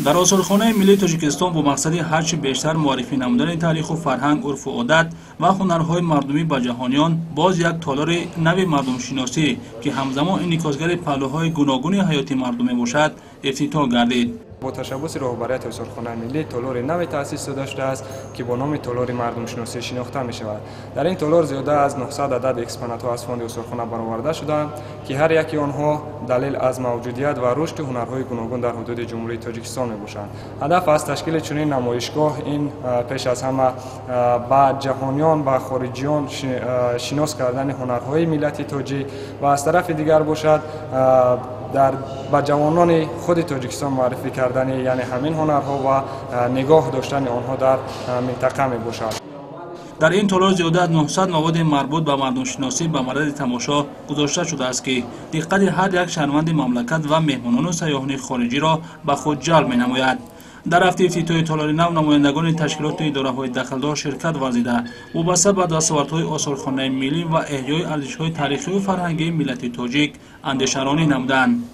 در آثارخانه ملی تاجیکستان با مقصد هرچه بیشتر معرفی نمودن تاریخ و فرهنگ، عرف و عادت و هنرهای مردمی به جهانیان، باز یک تالار نو مردم شناسی که همزمان انعکاسگر پهلوهای گوناگون حیات مردم باشد افتتاح گردید. با تشبث رهبریت آثارخانه ملی تالار نوی تأسیس داشته است که با نام تالار مردم شناسی شناخته می شود. در این تالار زیاده از 900 عدد اکسپونات ها از فاند آثارخانه برآورده شده‌اند که هر یکی آنها دلیل از موجودیت و رشد هنرهای گوناگون در حدود جمهوری تاجیکستان می باشند. هدف از تشکیل چنین نمایشگاه این پیش از همه با جهانیان و خارجیان شناس کردن هنرهای ملت تاجیک و از طرف دیگر باشد با جوانان خود تاجیکستان معرفی کردن یعنی همین هنرها و نگاه داشتن آنها در منطقه می باشد. در این تالار زیاده از 900 مواد مربوط به مردم شناسی به مورد تماشا گذاشته شده است که دقت هر یک شهروند مملکت و مهمانان و سیاحان خارجی را به خود جلب می نماید. در هفته افتتاح تالار نو نمایندگان تشکیلات و اداره‌های دخلدار شرکت ورزیده وابسته به دستاوردهای آثارخانه ملی و احیای ارزش‌های تاریخی و فرهنگی ملت تاجیک اندیشه‌رانی نمودند.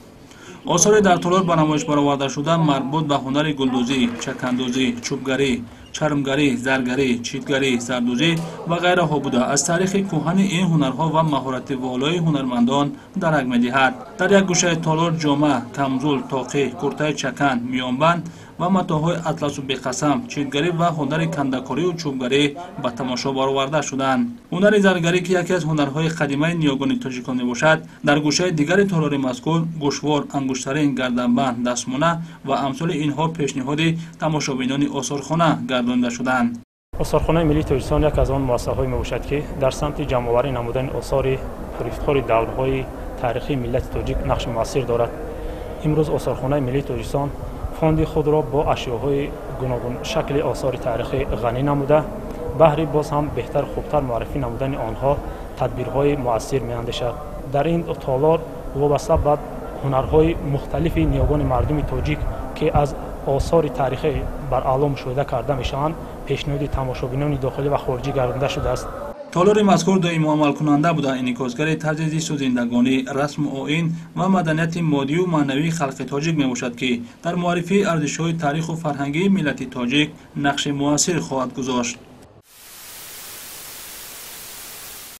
آثار در تالار به نمایش برآورده شده مربوط به هنر گلدوزی، چکندوزی، چوبگری، چرمگری، زرگری، چیتگری، زردوزی و غیره ها بوده از تاریخ کهن این هنرها و مهارت والای هنرمندان درک می‌دهد. در یک گوشه تالار جامه، کمزول، تاقی، کرته چکن، میانبند و متاهای اطلس و بقسم، چیتگری و هنر کندکاری و چوبگری به تماشا برآورده شدند. هنر زرگری که یکی از هنرهای قدیمی نیاگان تاجیکان میباشد، در گوشه دیگر تالار مذکور گوشوار، انگشترین، گردنبند، دستمانه و امثال اینها پیشنهاد تماشابینان آثارخانه گردانده شدند. آثارخانه ملی تاجیکستان یک از آن مؤسسه‌هایی میباشد که در سمت جمع‌آوری نمودن آثار پرافتخار دورهای تاریخی ملت تاجیک نقش مؤثر دارد. امروز آثارخانه ملی تاجیکستان فاند خود را با اشیاءهای گوناگون شکل آثار تاریخی غنی نموده، بهر باز هم بهتر خوبتر معرفی نمودن آنها تدبیرهای مؤثر می‌اندیشد. در این تالار وابسته به هنرهای مختلف نیاگان مردم تاجیک که از آثار تاریخی بر اعلا مشاهده کرده میشوند پیشنهاد تماشابینان داخلی و خارجی گردانده شده است. تالار مذکور دائمی عمل کننده بوده انعکاسگر طرز زیست و زندگانی، رسم و آیین و مدنیت مادی و معنوی خلق تاجیک میباشد که در معرفی ارزش‌های تاریخ و فرهنگی ملت تاجیک نقش مؤثر خواهد گذاشت.